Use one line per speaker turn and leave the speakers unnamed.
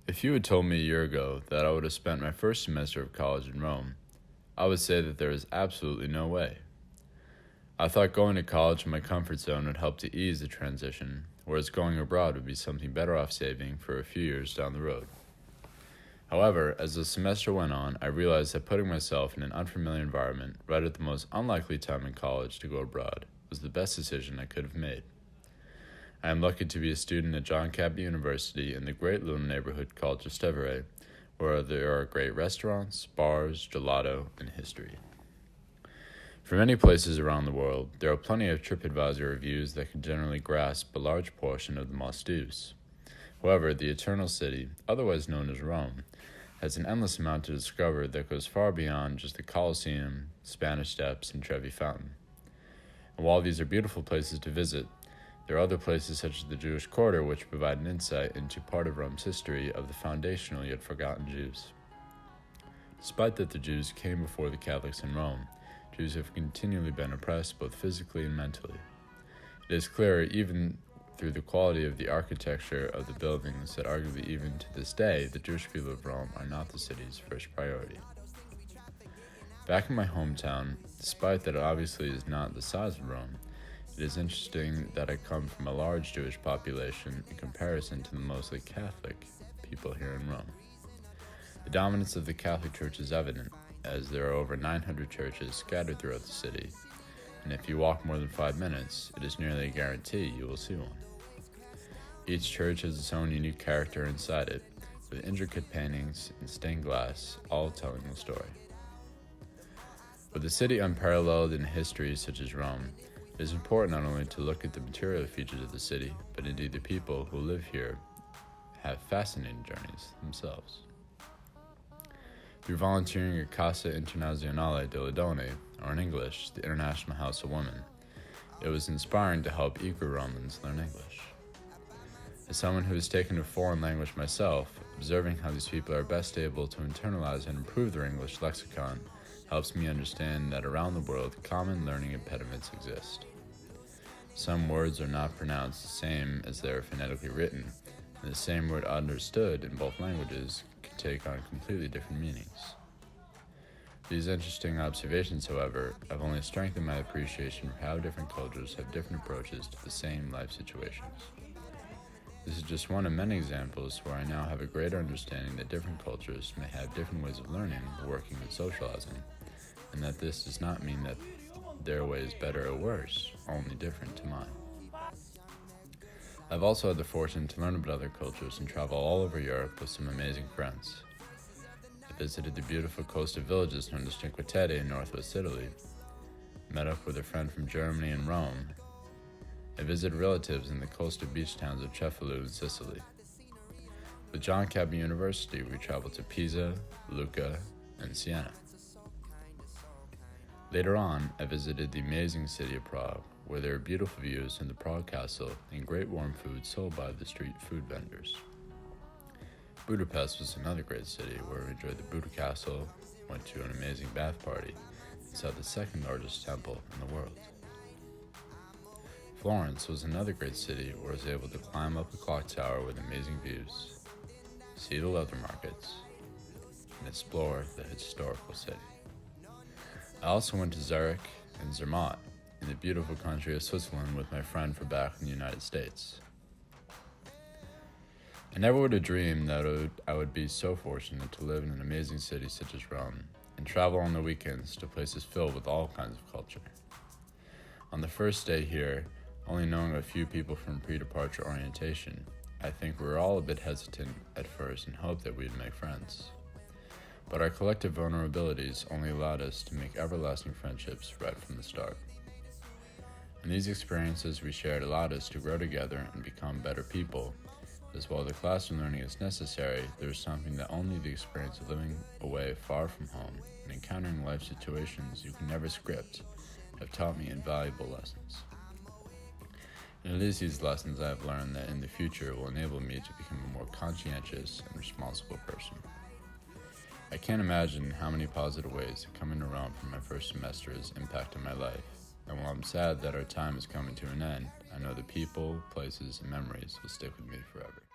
If you had told me a year ago that I would have spent my first semester of college in Rome, I would say that there is absolutely no way. I thought going to college in my comfort zone would help to ease the transition, whereas going abroad would be something better off saving for a few years down the road. However, as the semester went on, I realized that putting myself in an unfamiliar environment right at the most unlikely time in college to go abroad was the best decision I could have made. I am lucky to be a student at John Cabot University in the great little neighborhood called Trastevere, where there are great restaurants, bars, gelato, and history. For many places around the world, there are plenty of TripAdvisor reviews that can generally grasp a large portion of the must-dos. However, the Eternal City, otherwise known as Rome, has an endless amount to discover that goes far beyond just the Colosseum, Spanish Steps, and Trevi Fountain. And while these are beautiful places to visit, there are other places such as the Jewish Quarter which provide an insight into part of Rome's history of the foundational yet forgotten Jews. Despite that the Jews came before the Catholics in Rome, Jews have continually been oppressed both physically and mentally. It is clear even through the quality of the architecture of the buildings that arguably even to this day the Jewish people of Rome are not the city's first priority. Back in my hometown, despite that it obviously is not the size of Rome, it is interesting that I come from a large Jewish population in comparison to the mostly Catholic people here in Rome. The dominance of the Catholic Church is evident, as there are over 900 churches scattered throughout the city, and if you walk more than 5 minutes, it is nearly a guarantee you will see one. Each church has its own unique character inside it, with intricate paintings and stained glass, all telling the story. With a city unparalleled in history such as Rome, it is important not only to look at the material features of the city, but indeed the people who live here have fascinating journeys themselves. Through volunteering at Casa Internazionale delle Donne, or in English, the International House of Women, it was inspiring to help eager Romans learn English. As someone who has taken a foreign language myself, observing how these people are best able to internalize and improve their English lexicon helps me understand that around the world, common learning impediments exist. Some words are not pronounced the same as they are phonetically written, and the same word understood in both languages can take on completely different meanings. These interesting observations, however, have only strengthened my appreciation for how different cultures have different approaches to the same life situations. This is just one of many examples where I now have a greater understanding that different cultures may have different ways of learning, working, and socializing, and that this does not mean that their way is better or worse, only different to mine. I've also had the fortune to learn about other cultures and travel all over Europe with some amazing friends. I visited the beautiful coastal villages known as Cinque Terre in northwest Italy, met up with a friend from Germany and Rome. I visited relatives in the coastal beach towns of Cefalù in Sicily. With John Cabot University, we traveled to Pisa, Lucca, and Siena. Later on, I visited the amazing city of Prague, where there are beautiful views in the Prague Castle and great warm food sold by the street food vendors. Budapest was another great city where we enjoyed the Buda Castle, went to an amazing bath party, and saw the second largest temple in the world. Florence was another great city where I was able to climb up the clock tower with amazing views, see the leather markets, and explore the historical city. I also went to Zurich and Zermatt in the beautiful country of Switzerland with my friend from back in the United States. I never would have dreamed that I would be so fortunate to live in an amazing city such as Rome and travel on the weekends to places filled with all kinds of culture. On the first day here, only knowing a few people from pre-departure orientation, I think we were all a bit hesitant at first and hoped that we'd make friends. But our collective vulnerabilities only allowed us to make everlasting friendships right from the start. And these experiences we shared allowed us to grow together and become better people, as while the classroom learning is necessary, there is something that only the experience of living away far from home and encountering life situations you can never script have taught me invaluable lessons. And it is these lessons I have learned that in the future will enable me to become a more conscientious and responsible person. I can't imagine how many positive ways that coming around from my first semester has impacted my life, and while I'm sad that our time is coming to an end, I know the people, places, and memories will stick with me forever.